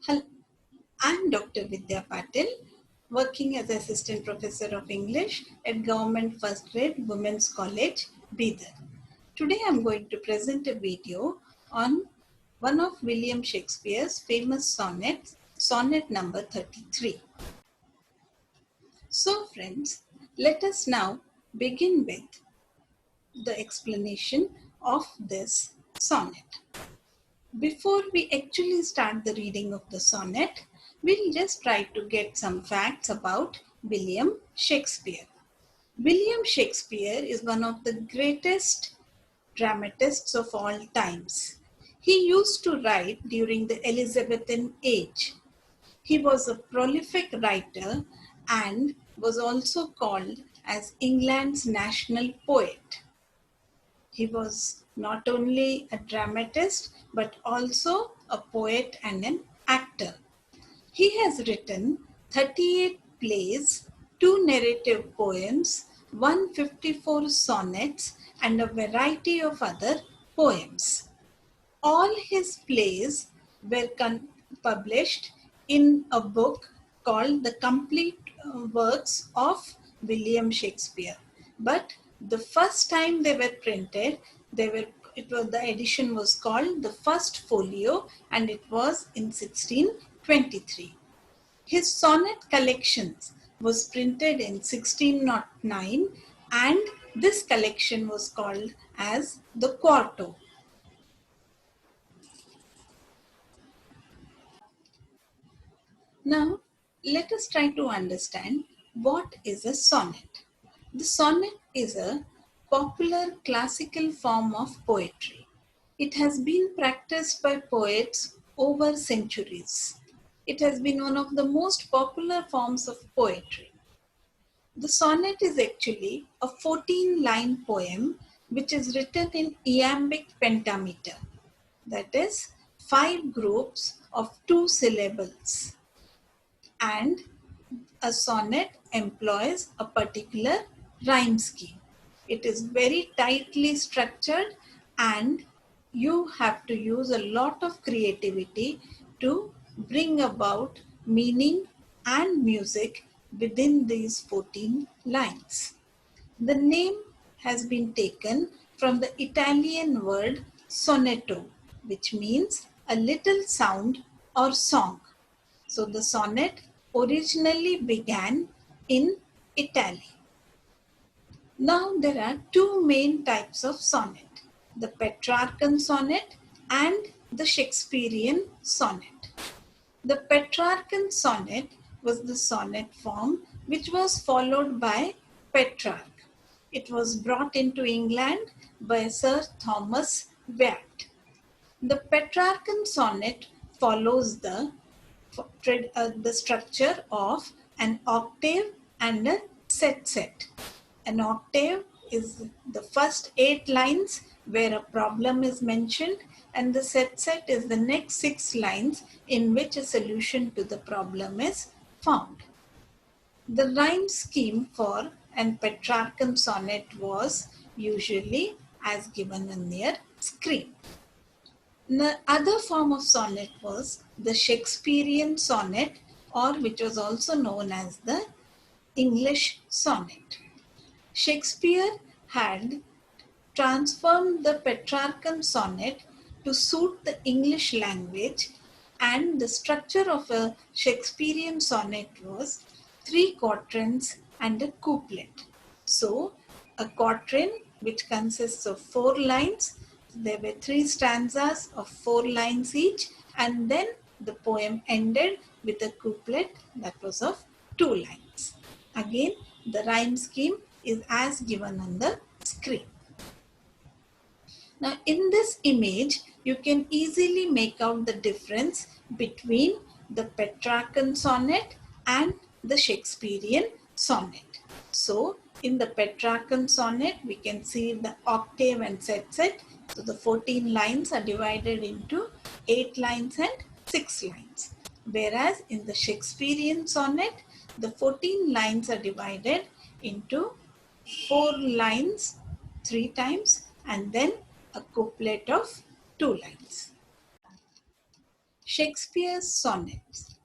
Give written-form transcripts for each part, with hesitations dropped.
Hello, I'm Dr. Vidya Patil, working as Assistant Professor of English at Government First Grade Women's College, Bidar. Today I'm going to present a video on one of William Shakespeare's famous sonnets, sonnet number 33. So friends, let us now begin with the explanation of this sonnet. Before we actually start the reading of the sonnet, we'll just try to get some facts about William Shakespeare. William Shakespeare is one of the greatest dramatists of all times. He used to write during the Elizabethan age. He was a prolific writer and was also called as England's national poet. He was not only a dramatist but also a poet and an actor. He has written 38 plays, 2 narrative poems, 154 sonnets, and a variety of other poems. All his plays were published in a book called The Complete Works of William Shakespeare. But the first time they were printed, the edition was called the First Folio, and it was in 1623. His sonnet collections was printed in 1609, and this collection was called as the Quarto. Now, let us try to understand what is a sonnet. The sonnet is a popular classical form of poetry. It has been practiced by poets over centuries. It has been one of the most popular forms of poetry. The sonnet is actually a 14-line poem which is written in iambic pentameter, that is, 5 groups of 2 syllables. And a sonnet employs a particular rhyme scheme. It is very tightly structured and you have to use a lot of creativity to bring about meaning and music within these 14 lines. The name has been taken from the Italian word sonetto, which means a little sound or song. So the sonnet originally began in Italy. Now there are 2 main types of sonnet, the Petrarchan sonnet and the Shakespearean sonnet. The Petrarchan sonnet was the sonnet form which was followed by Petrarch. It was brought into England by Sir Thomas Wyatt. The Petrarchan sonnet follows the structure of an octave and a set. An octave is the first 8 lines where a problem is mentioned, and the set is the next 6 lines in which a solution to the problem is found. The rhyme scheme for an Petrarchan sonnet was usually as given on their screen. The other form of sonnet was the Shakespearean sonnet, or which was also known as the English sonnet. Shakespeare had transformed the Petrarchan sonnet to suit the English language, and the structure of a Shakespearean sonnet was 3 quatrains and a couplet. So, a quatrain which consists of 4 lines. There were 3 stanzas of 4 lines each, and then the poem ended with a couplet that was of 2 lines. Again, the rhyme scheme is as given on the screen. Now, in this image, you can easily make out the difference between the Petrarchan sonnet and the Shakespearean sonnet. So, in the Petrarchan sonnet, we can see the octave and set. So, the 14 lines are divided into 8 lines and 6 lines. Whereas, in the Shakespearean sonnet, the 14 lines are divided into 4 lines 3 times and then a couplet of 2 lines. Shakespeare's sonnets.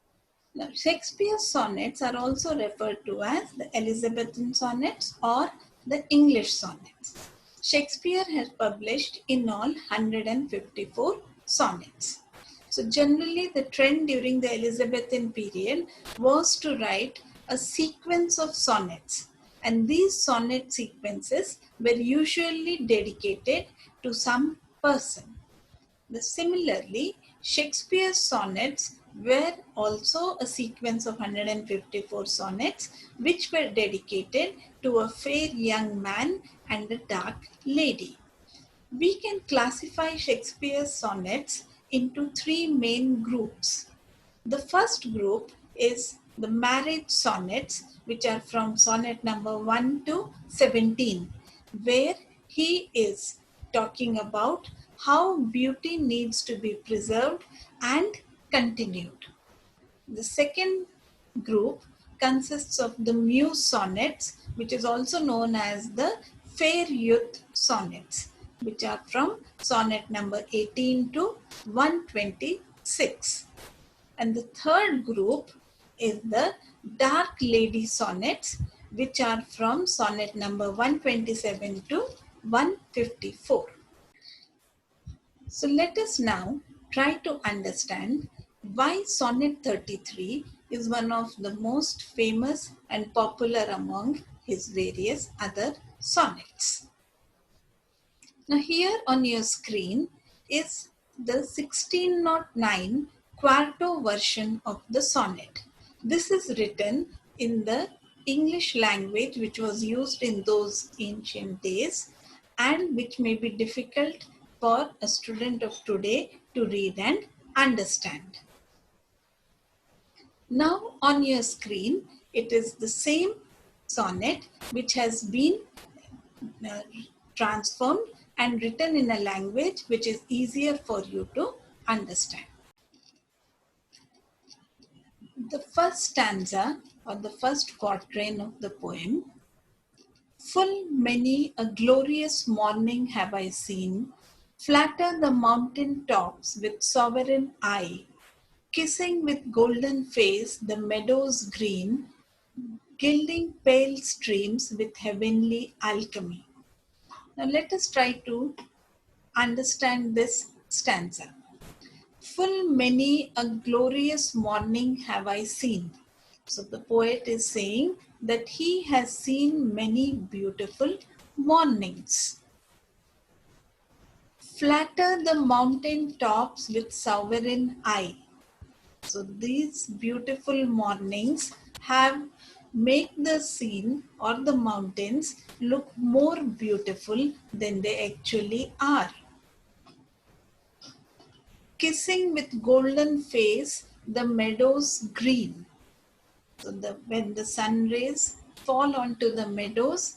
Now, Shakespeare's sonnets are also referred to as the Elizabethan sonnets or the English sonnets. Shakespeare has published in all 154 sonnets. So generally the trend during the Elizabethan period was to write a sequence of sonnets, and these sonnet sequences were usually dedicated to some person. Similarly, Shakespeare's sonnets were also a sequence of 154 sonnets which were dedicated to a fair young man and a dark lady. We can classify Shakespeare's sonnets into three main groups. The first group is the marriage sonnets, which are from sonnet number 1 to 17, where he is talking about how beauty needs to be preserved and continued. The second group consists of the muse sonnets, which is also known as the fair youth sonnets, which are from sonnet number 18 to 126. And the third group is the dark lady sonnets, which are from sonnet number 127 to 154. So let us now try to understand why Sonnet 33 is one of the most famous and popular among his various other sonnets. Now here on your screen is the 1609 quarto version of the sonnet. This is written in the English language which was used in those ancient days and which may be difficult for a student of today to read and understand. Now on your screen, it is the same sonnet which has been transformed and written in a language which is easier for you to understand. The first stanza or the first quatrain of the poem: full many a glorious morning have I seen, flatter the mountain tops with sovereign eye, kissing with golden face the meadows green, gilding pale streams with heavenly alchemy. Now let us try to understand this stanza. Full many a glorious morning have I seen. So the poet is saying that he has seen many beautiful mornings. Flatter the mountain tops with sovereign eye. So these beautiful mornings have make the scene or the mountains look more beautiful than they actually are. Kissing with golden face the meadows green. So when the sun rays fall onto the meadows,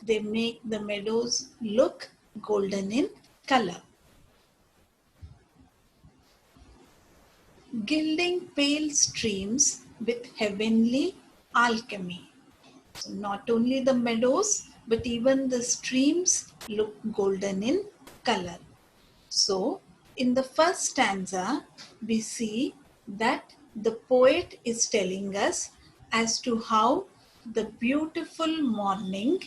they make the meadows look golden in color. Gilding pale streams with heavenly alchemy. So not only the meadows, but even the streams look golden in color. So in the first stanza, we see that the poet is telling us as to how the beautiful morning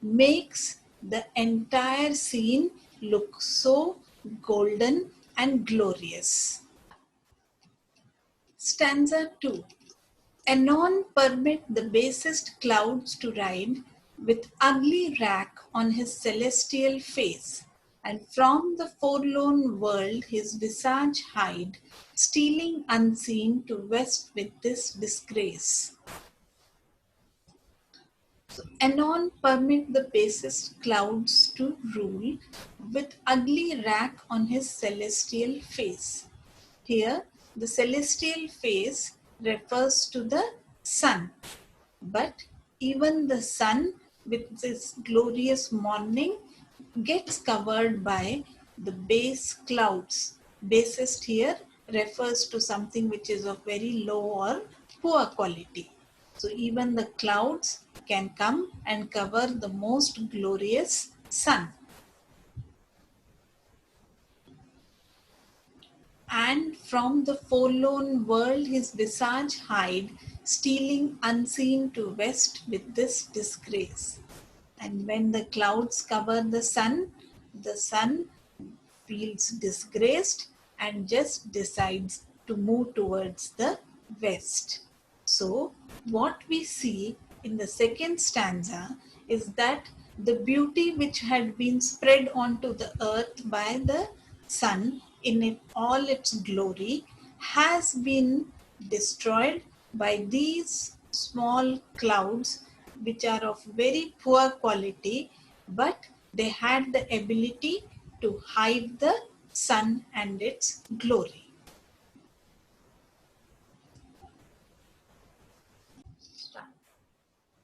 makes the entire scene look so golden and glorious. Stanza 2. Anon permit the basest clouds to ride with ugly rack on his celestial face, and from the forlorn world his visage hide, stealing unseen to west with this disgrace. So, anon permit the basest clouds to rule with ugly rack on his celestial face. Here, the celestial face refers to the sun, but even the sun with its glorious morning gets covered by the base clouds. Basest here refers to something which is of very low or poor quality. So even the clouds can come and cover the most glorious sun. and from the forlorn world his visage hide, stealing unseen to west with this disgrace. And when the clouds cover the sun feels disgraced and just decides to move towards the west. So, what we see in the second stanza is that the beauty which had been spread onto the earth by the sun in all its glory has been destroyed by these small clouds which are of very poor quality, but they had the ability to hide the sun and its glory.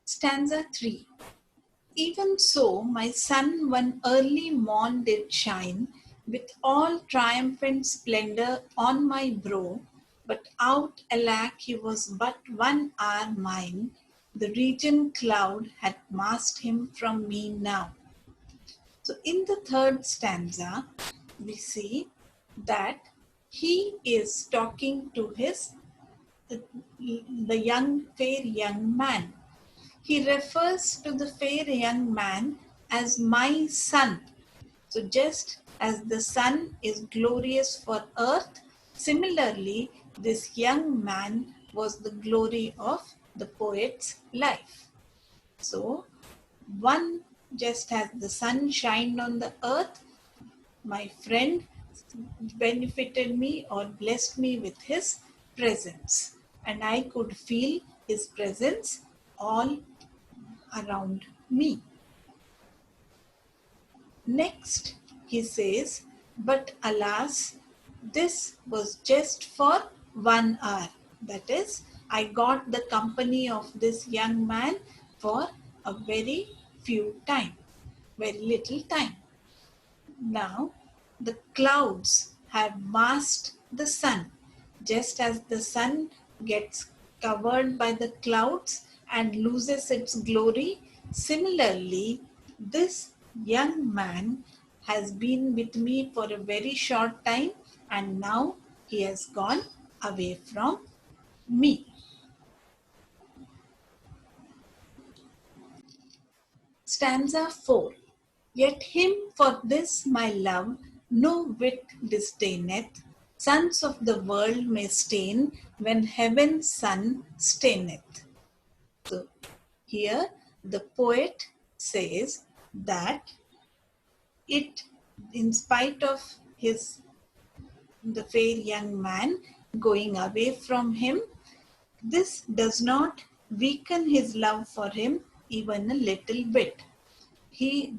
Stanza 3. Even so, my sun one early morn did shine, with all triumphant splendor on my brow, but out, alack, he was but 1 hour mine, the region cloud had masked him from me now. So in the third stanza, we see that he is talking to the fair young man. He refers to the fair young man as my son. So just as the sun is glorious for earth, similarly, this young man was the glory of the poet's life. So one, just as the sun shined on the earth, my friend benefited me or blessed me with his presence, and I could feel his presence all around me. Next, he says, but alas, this was just for 1 hour. That is, I got the company of this young man for a very very little time. Now, the clouds have masked the sun, just as the sun gets covered by the clouds and loses its glory. Similarly, this young man has been with me for a very short time and now he has gone away from me. Stanza 4. Yet him for this my love no whit disdaineth. Sons of the world may stain when heaven's sun staineth. So here the poet says that it, in spite of the fair young man going away from him, this does not weaken his love for him even a little bit.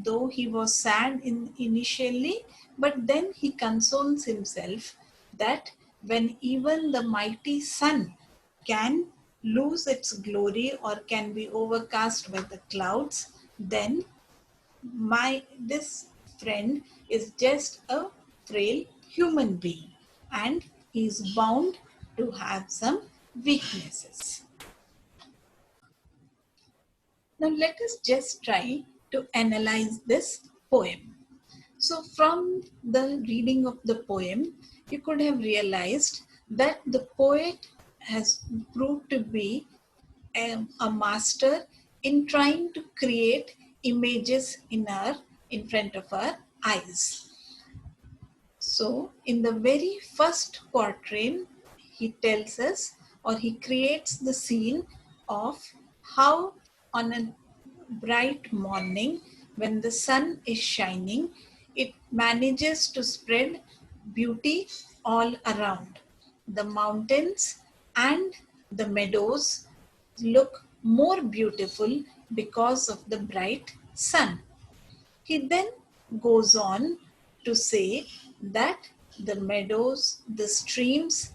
Though he was sad initially, but then he consoles himself that when even the mighty sun can lose its glory or can be overcast by the clouds, then this friend is just a frail human being and he is bound to have some weaknesses. Now let us just try to analyze this poem. So from the reading of the poem, you could have realized that the poet has proved to be a master in trying to create images in front of our eyes. So in the very first quatrain, he tells us or he creates the scene of how on a bright morning when the sun is shining, it manages to spread beauty all around. The mountains and the meadows look more beautiful because of the bright sun. He then goes on to say that the meadows, the streams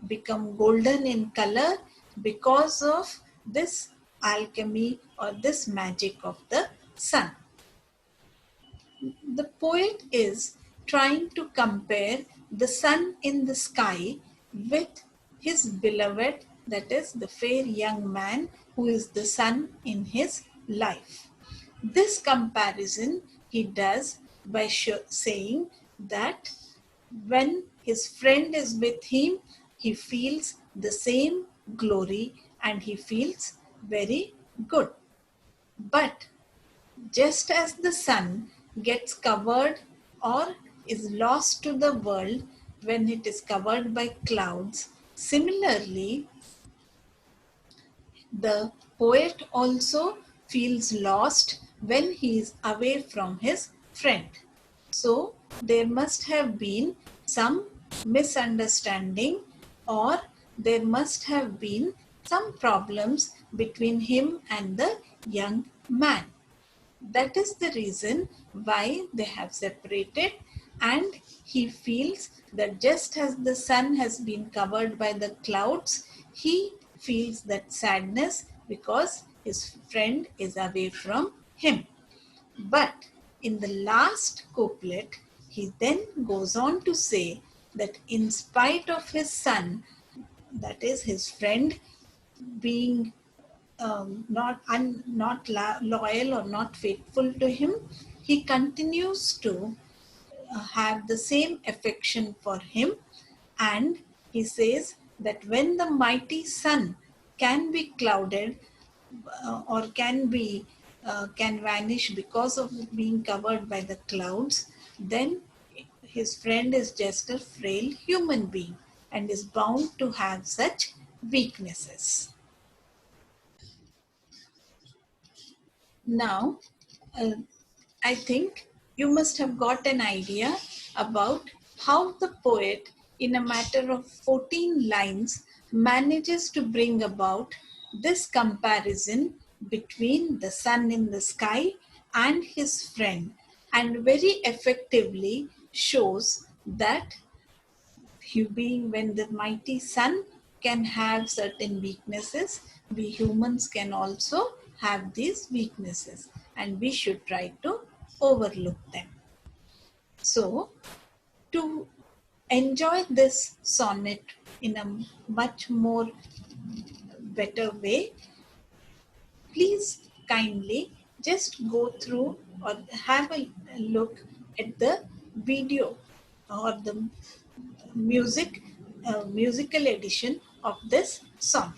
become golden in color because of this alchemy or this magic of the sun. The poet is trying to compare the sun in the sky with his beloved, that is the fair young man who is the sun in his life. This comparison he does by saying that when his friend is with him, he feels the same glory and he feels very good. But just as the sun gets covered or is lost to the world when it is covered by clouds, similarly, the poet also feels lost when he is away from his friend. So, there must have been some misunderstanding or there must have been some problems between him and the young man. That is the reason why they have separated, and he feels that just as the sun has been covered by the clouds, he feels that sadness because his friend is away from him. But in the last couplet, he then goes on to say that in spite of his son, that is his friend, being not loyal or not faithful to him, he continues to have the same affection for him, and he says that when the mighty sun can be clouded or can vanish because of being covered by the clouds, then his friend is just a frail human being and is bound to have such weaknesses. Now, uh, I think you must have got an idea about how the poet, in a matter of 14 lines, manages to bring about this comparison between the sun in the sky and his friend, and very effectively shows that being when the mighty sun can have certain weaknesses, we humans can also have these weaknesses and we should try to overlook them. So, to enjoy this sonnet in a much more better way, please kindly just go through or have a look at the video or the musical edition of this sonnet.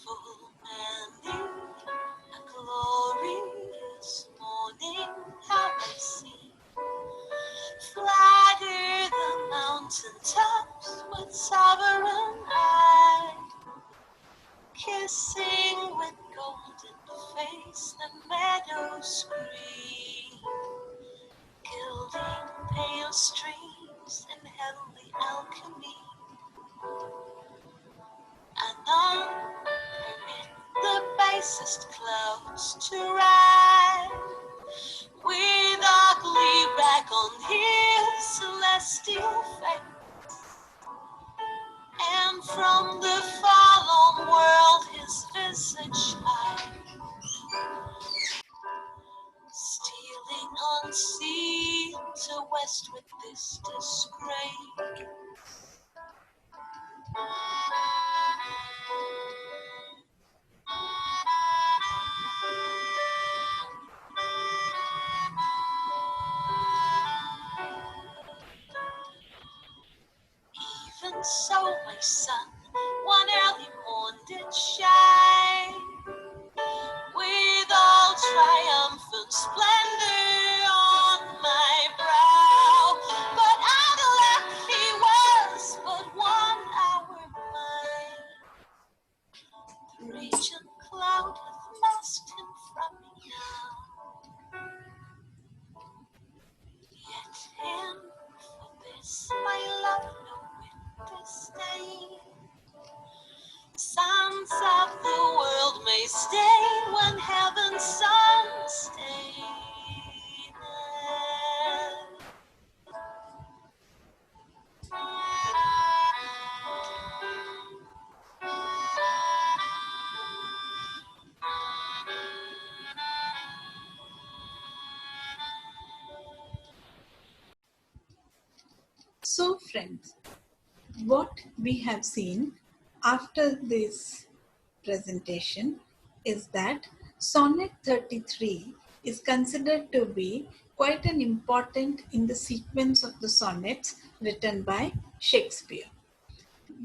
Full mending, a glorious morning, how I see. Flatter the mountain tops with sovereign eye, kissing with golden face the meadows green, gilding pale streams in heavenly alchemy. Anon, permit the basest clouds to rise, with ugly back on his celestial face, and from the fallen world his visage hide, stealing unseen to west with this disgrace. Even so, my son, one early morn did shine, with all triumphant splendor on my brow. But unlucky was but 1 hour mine. The raging cloud hath masked him from me now. Yet him for this my love no whit disdain. Sons of the world may stain when heaven's sun staineth. friends. What we have seen after this presentation is that Sonnet 33 is considered to be quite an important in the sequence of the sonnets written by Shakespeare.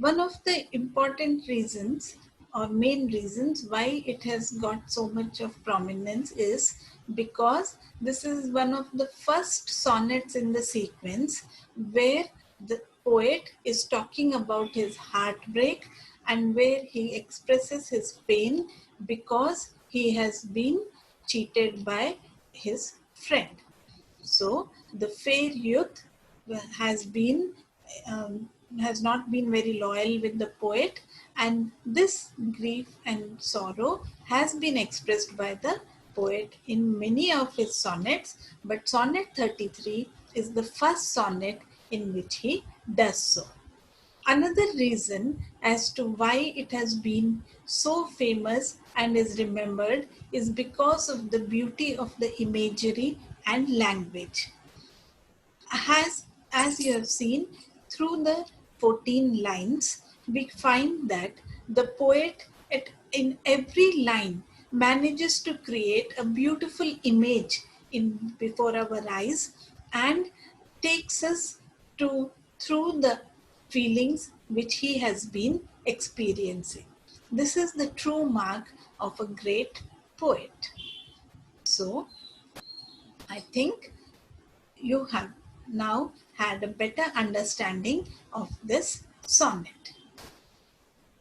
One of the important reasons or main reasons why it has got so much of prominence is because this is one of the first sonnets in the sequence where the poet is talking about his heartbreak and where he expresses his pain because he has been cheated by his friend. So the fair youth has been um, has not been very loyal with the poet, and this grief and sorrow has been expressed by the poet in many of his sonnets. But Sonnet 33 is the first sonnet in which he does so. Another reason as to why it has been so famous and is remembered is because of the beauty of the imagery and language. As you have seen through the 14 lines, we find that the poet in every line manages to create a beautiful image in before our eyes and takes us to through the feelings which he has been experiencing. This is the true mark of a great poet. So I think you have now had a better understanding of this sonnet.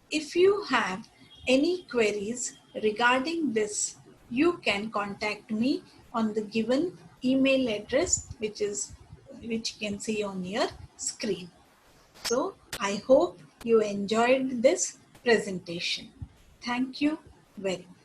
If you have any queries regarding this, you can contact me on the given email address which you can see on your screen. So I hope you enjoyed this presentation. Thank you very much.